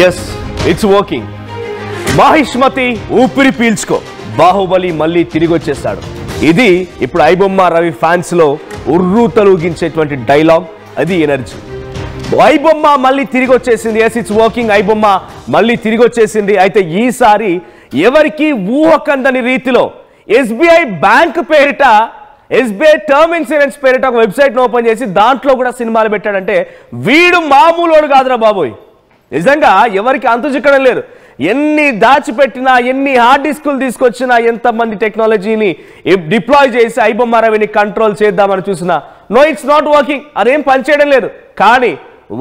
Yes it's working. Mahishmati ఊపిరి పీల్చుకో, బాహుబలి మళ్ళీ తిరిగి వచ్చేస్తాడు. ఇది ఇప్పుడు ఐబొమ్మ రవి ఫ్యాన్స్ లో ఉర్రూ తలూగించేటువంటి డైలాగ్, అది ఎనర్జీ. ఐబొమ్మ మళ్ళీ తిరిగి వచ్చేసింది. Yes it's working. ఐబొమ్మ మళ్ళీ తిరిగి వచ్చేసింది. అయితే ఈసారి ఎవరికి ఊహకందని రీతిలో ఎస్బీఐ బ్యాంక్ పేరిట, ఎస్బీఐ టర్మ్ ఇన్సూరెన్స్ పేరిట ఒక వెబ్సైట్ను ఓపెన్ చేసి దాంట్లో కూడా సినిమాలు పెట్టాడంటే వీడు మామూలోడు కాదురా బాబోయ్. నిజంగా ఎవరికి అంతు చిక్కడం లేదు. ఎన్ని దాచిపెట్టినా, ఎన్ని హార్డ్ డిస్కులు తీసుకొచ్చినా, ఎంతమంది టెక్నాలజీని డిప్లాయ్ చేసి ఐబొమ్మ రవిని కంట్రోల్ చేద్దామని చూసినా నో ఇట్స్ నాట్ వర్కింగ్. అదేం పనిచేయడం లేదు. కానీ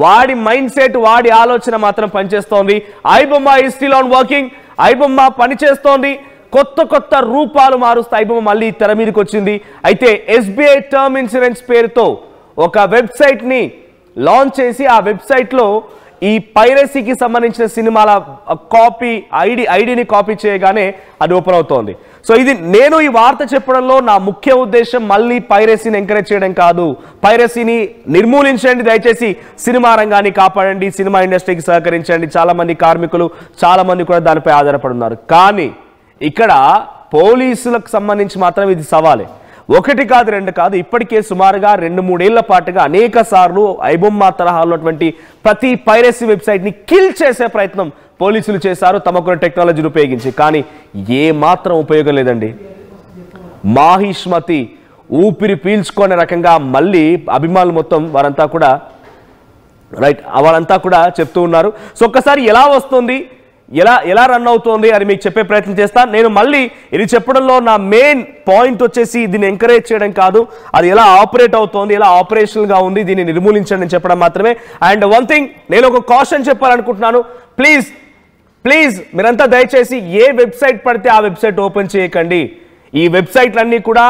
వాడి మైండ్ సెట్, వాడి ఆలోచన మాత్రం పనిచేస్తోంది. IBomma is still on working. IBomma పనిచేస్తోంది. కొత్త కొత్త రూపాలు మారుస్తూ ఐబొమ్మ మళ్ళీ తెర మీదకి వచ్చింది. అయితే ఎస్బీఐ టర్మ్ ఇన్సూరెన్స్ పేరుతో ఒక వెబ్సైట్ని లాంచ్ చేసి ఆ వెబ్సైట్లో ఈ పైరసీకి సంబంధించిన సినిమాల కాపీ ఐడిని కాపీ చేయగానే అది ఓపెన్ అవుతోంది. సో ఇది నేను ఈ వార్త చెప్పడంలో నా ముఖ్య ఉద్దేశం మళ్ళీ పైరసీని ఎంకరేజ్ చేయడం కాదు. పైరసీని నిర్మూలించండి, దయచేసి సినిమా రంగాన్ని కాపాడండి, సినిమా ఇండస్ట్రీకి సహకరించండి. చాలా మంది కార్మికులు, చాలా మంది కూడా దానిపై ఆధారపడి ఉన్నారు. కానీ ఇక్కడ పోలీసులకు సంబంధించి మాత్రం ఇది సవాలే. ఒకటి కాదు, రెండు కాదు, ఇప్పటికే సుమారుగా 2-3 ఏళ్ల పాటుగా అనేక సార్లు ఐబొమ్మ తరహాలో ప్రతి పైరసీ వెబ్సైట్ని కిల్ చేసే ప్రయత్నం పోలీసులు చేశారు తమకున్న టెక్నాలజీని ఉపయోగించి. కానీ ఏ మాత్రం ఉపయోగం లేదండి. మాహిష్మతి ఊపిరి పీల్చుకునే రకంగా మళ్ళీ అభిమానులు మొత్తం వారంతా కూడా చెప్తూ ఉన్నారు. సో ఒక్కసారి ఎలా వస్తుంది, ఎలా రన్ అవుతోంది అని మీకు చెప్పే ప్రయత్నం చేస్తాను. నేను మళ్ళీ ఇది చెప్పడంలో నా మెయిన్ పాయింట్ వచ్చేసి దీన్ని ఎంకరేజ్ చేయడం కాదు, అది ఎలా ఆపరేట్ అవుతోంది, ఎలా ఆపరేషనల్గా ఉంది, దీన్ని నిర్మూలించండి అని చెప్పడం మాత్రమే. అండ్ వన్ థింగ్, నేను ఒక కాషన్ చెప్పాలనుకుంటున్నాను. ప్లీజ్ మీరంతా దయచేసి ఏ వెబ్సైట్ పడితే ఆ వెబ్సైట్ ఓపెన్ చేయకండి. ఈ వెబ్సైట్లన్నీ కూడా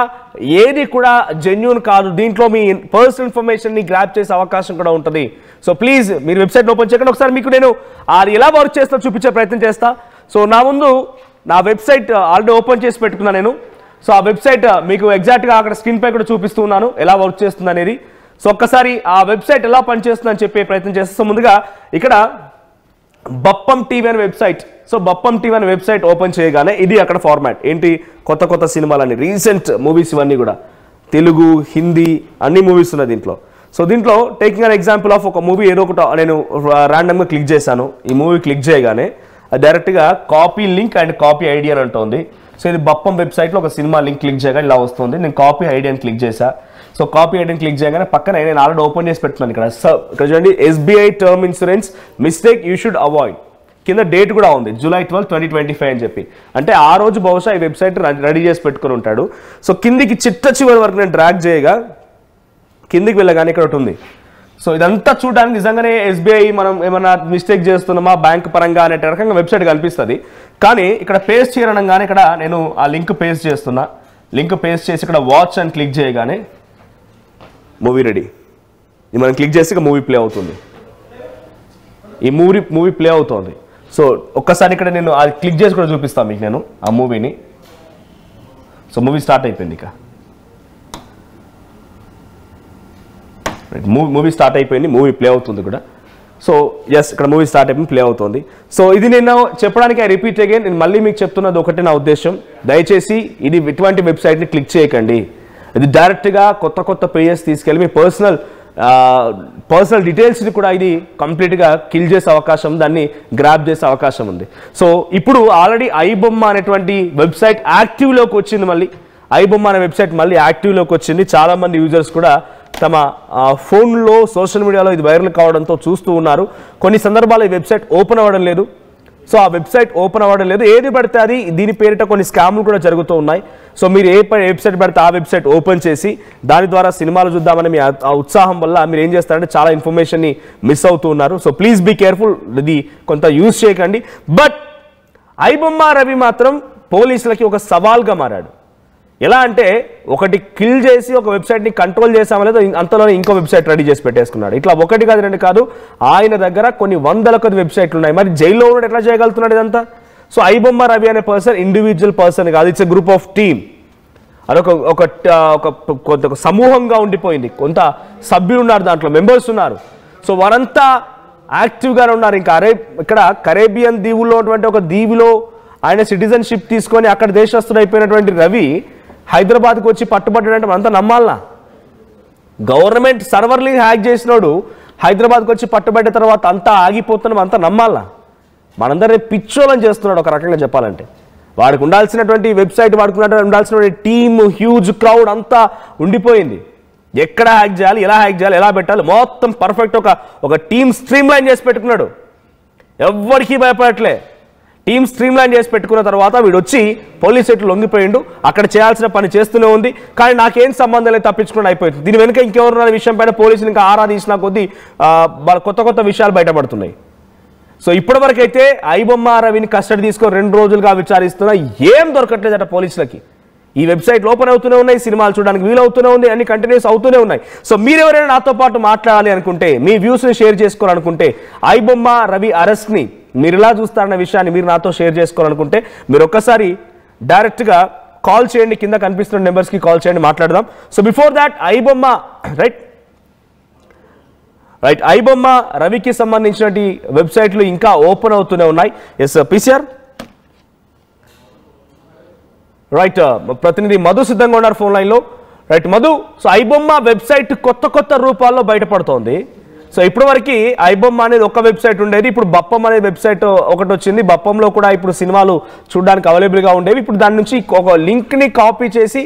ఏది కూడా జెన్యూన్ కాదు. దీంట్లో మీ పర్సనల్ ఇన్ఫర్మేషన్ని గ్రాప్ చేసే అవకాశం కూడా ఉంటుంది. సో ప్లీజ్ మీరు వెబ్సైట్ ఓపెన్ చేయకండి. ఒకసారి మీకు నేను అది ఎలా వర్క్ చేస్తా చూపించే ప్రయత్నం చేస్తా. సో నా ముందు నా వెబ్సైట్ ఆల్రెడీ ఓపెన్ చేసి పెట్టుకున్నాను నేను. సో ఆ వెబ్సైట్ మీకు ఎగ్జాక్ట్గా అక్కడ స్క్రీన్ పై కూడా చూపిస్తూ ఉన్నాను ఎలా వర్క్ చేస్తుంది అనేది. సో ఒక్కసారి ఆ వెబ్సైట్ ఎలా పనిచేస్తుందని చెప్పే ప్రయత్నం చేస్తా. సో ముందుగా ఇక్కడ బప్పం టీవీ అనే వెబ్సైట్. సో బప్పం టీవీ అనే వెబ్సైట్ ఓపెన్ చేయగానే ఇది అక్కడ ఫార్మాట్ ఏంటి, కొత్త సినిమాలన్నీ, రీసెంట్ మూవీస్ ఇవన్నీ కూడా, తెలుగు, హిందీ అన్ని మూవీస్ ఉన్నాయి దీంట్లో. సో దీంట్లో టేకింగ్ అన్ ఎగ్జాంపుల్ ఆఫ్ ఒక మూవీ ఏదో ఒకటి నేను ర్యాండమ్గా క్లిక్ చేశాను. ఈ మూవీ క్లిక్ చేయగానే డైరెక్ట్గా copy link and copy ID అని ఉంటుంది. సో ఇది బప్పం వెబ్సైట్లో ఒక సినిమా లింక్ క్లిక్ చేయగానే ఇలా వస్తుంది. నేను కాపీ ఐడి అని క్లిక్ చేశా. సో కాపీ ఐడిని క్లిక్ చేయగానే పక్కన నేను ఆల్రెడీ ఓపెన్ చేసి పెట్టున్నాను ఇక్కడ చూడండి, SBI term insurance mistake you should avoid. కింద డేట్ కూడా ఉంది, July 12, 2025 అని చెప్పి. అంటే ఆ రోజు బహుశా ఈ వెబ్సైట్ రెడీ చేసి పెట్టుకుని ఉంటాడు. సో కిందికి చివరి వరకు నేను డ్రాగ్ చేయగా కిందికి వెళ్ళగానే ఇక్కడ ఒకటి ఉంది. సో ఇదంతా చూడడానికి నిజంగానే ఎస్బీఐ మనం ఏమైనా మిస్టేక్ చేస్తున్నామా బ్యాంక్ పరంగా అనే రకంగా వెబ్సైట్ కనిపిస్తుంది. కానీ ఇక్కడ పేస్ట్ చేయడంగానే ఇక్కడ నేను ఆ లింక్ పేస్ట్ చేస్తున్నా. లింక్ పేస్ట్ చేసి ఇక్కడ వాచ్ అని క్లిక్ చేయగానే మూవీ రెడీ. ఇది మనం క్లిక్ చేసి మూవీ ప్లే అవుతుంది. ఈ మూవీ ప్లే అవుతుంది. సో ఒక్కసారి ఇక్కడ నేను అది క్లిక్ చేసి కూడా చూపిస్తాను మీకు నేను ఆ మూవీని. సో మూవీ స్టార్ట్ అయిపోయింది. ఇక మూవీ స్టార్ట్ అయిపోయింది, మూవీ ప్లే అవుతుంది కూడా. సో ఎస్, ఇక్కడ మూవీ స్టార్ట్ అయిపోయింది, ప్లే అవుతుంది. సో ఇది నేను చెప్పడానికి ఐ రిపీట్ అగైన్, నేను మళ్ళీ మీకు చెప్తున్నది ఒకటే నా ఉద్దేశం, దయచేసి ఇది ఇటువంటి వెబ్సైట్ని క్లిక్ చేయకండి. ఇది డైరెక్ట్గా కొత్త పేజెస్ తీసుకెళ్ళి మీ పర్సనల్ డీటెయిల్స్ని కూడా ఇది కంప్లీట్గా కిల్ చేసే అవకాశం, దాన్ని గ్రాప్ చేసే అవకాశం ఉంది. సో ఇప్పుడు ఆల్రెడీ ఐబొమ్మ అనేటువంటి వెబ్సైట్ యాక్టివ్లోకి వచ్చింది. మళ్ళీ ఐబొమ్మ అనే వెబ్సైట్ మళ్ళీ యాక్టివ్లోకి వచ్చింది. చాలామంది యూజర్స్ కూడా తమ ఫోన్లో, సోషల్ మీడియాలో ఇది వైరల్ కావడంతో చూస్తూ ఉన్నారు. కొన్ని సందర్భాల్లో ఈ వెబ్సైట్ ఓపెన్ అవ్వడం లేదు. సో ఆ వెబ్సైట్ ఓపెన్ అవ్వడం లేదు, ఏది పడితే అది, దీని పేరిట కొన్ని స్కామ్లు కూడా జరుగుతూ ఉన్నాయి. సో మీరు ఏ వెబ్సైట్ పడితే ఆ వెబ్సైట్ ఓపెన్ చేసి దాని ద్వారా సినిమాలు చూద్దామని మీ ఆ ఉత్సాహం వల్ల మీరు ఏం చేస్తారంటే చాలా ఇన్ఫర్మేషన్ని మిస్ అవుతూ ఉన్నారు. సో ప్లీజ్ బీ కేర్ఫుల్, ఇది కొంత యూజ్ చేయకండి. బట్ ఐబొమ్మ రవి మాత్రం పోలీసులకి ఒక సవాల్గా మారాడు. ఎలా అంటే ఒకటి కిల్ చేసి ఒక వెబ్సైట్ని కంట్రోల్ చేసామో లేదో అంతలోనే ఇంకో వెబ్సైట్ రెడీ చేసి పెట్టేసుకున్నాడు. ఇట్లా ఒకటి కాదు, రెండు కాదు, ఆయన దగ్గర కొన్ని 100 కొద్ది వెబ్సైట్లు ఉన్నాయి. మరి జైల్లో ఉన్నాడు ఎట్లా చేయగలుగుతున్నాడు ఇదంతా? సో ఐబొమ్మ రవి అనే పర్సన్ ఇండివిజువల్ పర్సన్ కాదు, it's a group of team. అదొక సమూహంగా ఉండిపోయింది. కొంత సభ్యులు ఉన్నారు, దాంట్లో మెంబర్స్ ఉన్నారు. సో వారంతా యాక్టివ్గానే ఉన్నారు. ఇంకా ఇక్కడ కరేబియన్ దీవుల్లో ఉన్నటువంటి ఒక దీవిలో ఆయన సిటిజన్షిప్ తీసుకొని అక్కడ దేశస్తుడు అయిపోయినటువంటి రవి హైదరాబాద్కి వచ్చి పట్టుబడ్డాడంటే అంతా నమ్మాలనా? గవర్నమెంట్ సర్వర్ని హ్యాక్ చేసినాడు హైదరాబాద్కి వచ్చి పట్టుబడ్డ తర్వాత అంతా ఆగిపోతున్నాం అంతా నమ్మాలనా? మనందరినీ పిచ్చోలని చేస్తున్నాడు ఒక రకంగా చెప్పాలంటే. వాడికి ఉండాల్సినటువంటి వెబ్సైట్, వాడికి ఉండాల్సినటువంటి టీమ్, హ్యూజ్ క్రౌడ్ అంతా ఉండిపోయింది. ఎక్కడ హ్యాక్ చేయాలి, ఎలా హ్యాక్ చేయాలి, ఎలా పెట్టాలి మొత్తం పర్ఫెక్ట్ ఒక టీమ్ స్ట్రీమ్ లైన్ చేసి పెట్టుకున్నాడు. ఎవ్వరికీ భయపడట్లే. టీమ్ స్ట్రీమ్ లైన్ చేసి పెట్టుకున్న తర్వాత వీడు వచ్చి పోలీస్ సెట్లు లొంగిపోయిండు. అక్కడ చేయాల్సిన పని చేస్తూనే ఉంది, కానీ నాకేం సంబంధం లేదు, తప్పించుకుని అయిపోయింది. దీని వెనుక ఇంకెవరున్న విషయం పైన పోలీసులు ఇంకా ఆరా తీసిన కొద్దీ కొత్త కొత్త విషయాలు బయటపడుతున్నాయి. సో ఇప్పటివరకు అయితే ఐబొమ్మ రవిని కస్టడీ తీసుకొని 2 రోజులుగా విచారిస్తున్నా ఏం దొరకట్లేదట పోలీసులకి. ఈ వెబ్సైట్లు ఓపెన్ అవుతూనే ఉన్నాయి, సినిమాలు చూడడానికి వీలవుతూనే ఉంది, అన్ని కంటిన్యూస్ అవుతూనే ఉన్నాయి. సో మీరు ఎవరైనా నాతో పాటు మాట్లాడాలి అనుకుంటే, మీ వ్యూస్ని షేర్ చేసుకోవాలనుకుంటే, ఐబొమ్మ రవి అరెస్ట్ని మీరు ఇలా చూస్తారన్న విషయాన్ని మీరు నాతో షేర్ చేసుకోవాలనుకుంటే మీరు ఒక్కసారి డైరెక్ట్గా కాల్ చేయండి. కింద కనిపిస్తున్న నెంబర్స్కి కాల్ చేయండి, మాట్లాడదాం. So before that iBomma right iBomma రవికి సంబంధించినటువంటి వెబ్సైట్లు ఇంకా ఓపెన్ అవుతూనే ఉన్నాయి. ఎస్ పీసీఆర్ రైట్, ప్రతినిధి మధు సిద్ధంగా ఉన్నారు ఫోన్ లైన్లో. Right Madhu, so iBomma website కొత్త రూపాల్లో బయటపడుతోంది. సో ఇప్పటివరకు ఐబొమ్మ అనేది ఒక వెబ్సైట్ ఉండేది, ఇప్పుడు బప్పం అనే వెబ్సైట్ ఒకటి వచ్చింది. బప్పంలో కూడా ఇప్పుడు సినిమాలు చూడడానికి అవైలబుల్గా ఉండేవి. ఇప్పుడు దాని నుంచి ఒక లింక్ని కాపీ చేసి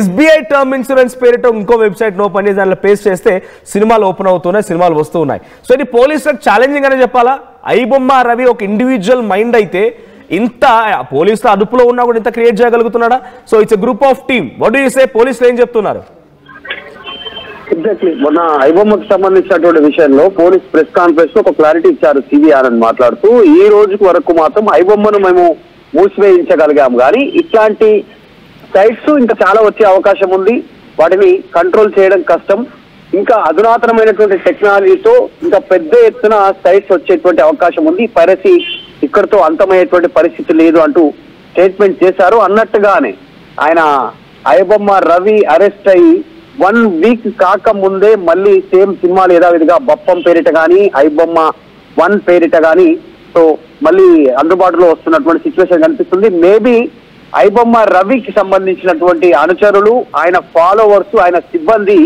SBI టర్మ్ ఇన్సూరెన్స్ పేరిట ఇంకో వెబ్సైట్ని ఓపెన్ చేసి దాంట్లో పేస్ట్ చేస్తే సినిమాలు ఓపెన్ అవుతున్నాయి, సినిమాలు వస్తూ ఉన్నాయి. సో ఇది పోలీసులకు ఛాలెంజింగ్ అనే చెప్పాలా? ఐబొమ్మ రవి ఒక ఇండివిజువల్ మైండ్ అయితే ఇంత పోలీసుల అదుపులో ఉన్నా కూడా ఇంత క్రియేట్ చేయగలుగుతున్నాడా? So it's a group of team. What do you say? పోలీసులు ఏం చెప్తున్నారు? ఎగ్జాక్ట్లీ మొన్న ఐబొమ్మకు సంబంధించినటువంటి విషయంలో పోలీస్ ప్రెస్ కాన్ఫరెన్స్ లో ఒక క్లారిటీ ఇచ్చారు సిబిఆర్ అని మాట్లాడుతూ. ఈ రోజు వరకు మాత్రం ఐబొమ్మను మేము మూసివేయించగలిగాం, కానీ ఇట్లాంటి సైట్స్ ఇంకా చాలా వచ్చే అవకాశం ఉంది. వాటిని కంట్రోల్ చేయడం కష్టం. ఇంకా అధునాతనమైనటువంటి టెక్నాలజీతో ఇంకా పెద్ద ఎత్తున సైట్స్ వచ్చేటువంటి అవకాశం ఉంది. పైరసీ ఇక్కడితో అంతమయ్యేటువంటి పరిస్థితి లేదు అంటూ స్టేట్మెంట్ చేశారు. అన్నట్టుగానే ఆయన ఐబొమ్మ రవి అరెస్ట్ అయ్యి 1 వీక్ కాక ముందే మళ్ళీ సేమ్ సినిమాలు యథావిధిగా బప్పం పేరిట కానీ ఐబొమ్మ 1 పేరిట కానీ సో మళ్ళీ అందుబాటులో వస్తున్నటువంటి సిచ్యువేషన్ కనిపిస్తుంది. మేబీ ఐబొమ్మ రవికి సంబంధించినటువంటి అనుచరులు, ఆయన ఫాలోవర్స్, ఆయన సిబ్బంది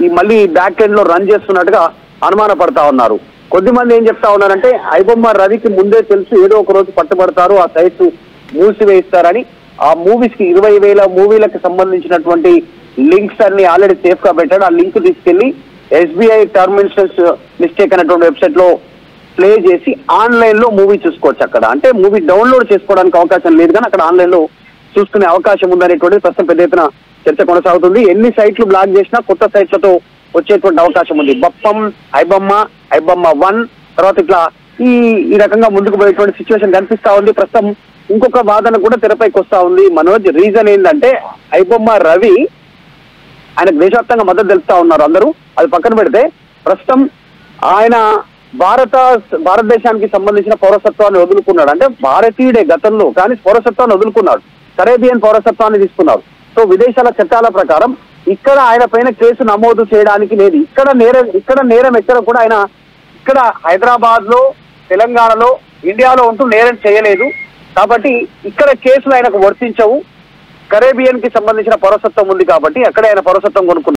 ఈ మళ్ళీ బ్యాక్ ఎండ్ లో రన్ చేస్తున్నట్టుగా అనుమాన పడతా ఉన్నారు. కొద్దిమంది ఏం చెప్తా ఉన్నారంటే ఐబొమ్మ రవికి ముందే తెలుసు ఏదో ఒక రోజు పట్టుబడతారు, ఆ సైట్స్ మూసివేయిస్తారని. ఆ మూవీస్ కి 20,000 మూవీలకు సంబంధించినటువంటి లింక్స్ అన్ని ఆల్రెడీ సేఫ్ గా పెట్టాడు. ఆ లింక్ తీసుకెళ్లి SBI టర్మ్ ఇన్సూరెన్స్ మిస్టేక్ అనేటువంటి వెబ్సైట్ లో ప్లే చేసి ఆన్లైన్ లో మూవీ చూసుకోవచ్చు. అక్కడ అంటే మూవీ డౌన్లోడ్ చేసుకోవడానికి అవకాశం లేదు, కానీ అక్కడ ఆన్లైన్ లో చూసుకునే అవకాశం ఉందనేటువంటిది ప్రస్తుతం పెద్ద ఎత్తున చర్చ కొనసాగుతుంది. ఎన్ని సైట్లు బ్లాక్ చేసినా కొత్త సైట్లతో వచ్చేటువంటి అవకాశం ఉంది. బప్పం, ఐబొమ్మ 1 తర్వాత ఇట్లా ఈ రకంగా ముందుకు పోయేటువంటి సిచ్యువేషన్ కనిపిస్తా ఉంది. ప్రస్తుతం ఇంకొక వాదన కూడా తెరపైకి వస్తా ఉంది మనోజ్. రీజన్ ఏంటంటే ఐబొమ్మ రవి ఆయనకు దేశవ్యాప్తంగా మద్దతు తెలుపుతా ఉన్నారు అందరూ. అది పక్కన పెడితే ప్రస్తుతం ఆయన భారతదేశానికి సంబంధించిన పౌరసత్వాన్ని వదులుకున్నాడు. అంటే భారతీయుడే గతంలో, కానీ పౌరసత్వాన్ని వదులుకున్నాడు, కరేబియన్ పౌరసత్వాన్ని తీసుకున్నాడు. సో విదేశాల చట్టాల ప్రకారం ఇక్కడ ఆయన పైన కేసు నమోదు చేయడానికి లేదు. ఇక్కడ నేరం ఎక్కడ కూడా ఆయన ఇక్కడ హైదరాబాద్ లో, తెలంగాణలో, ఇండియాలో ఉంటూ నేరం చేయలేదు. కాబట్టి ఇక్కడ కేసులు ఆయనకు వర్తించవు. కరేబియన్ కి సంబంధించిన పౌరసత్వం ఉంది కాబట్టి అక్కడే ఆయన పౌరసత్వం కొనుక్కున్నారు.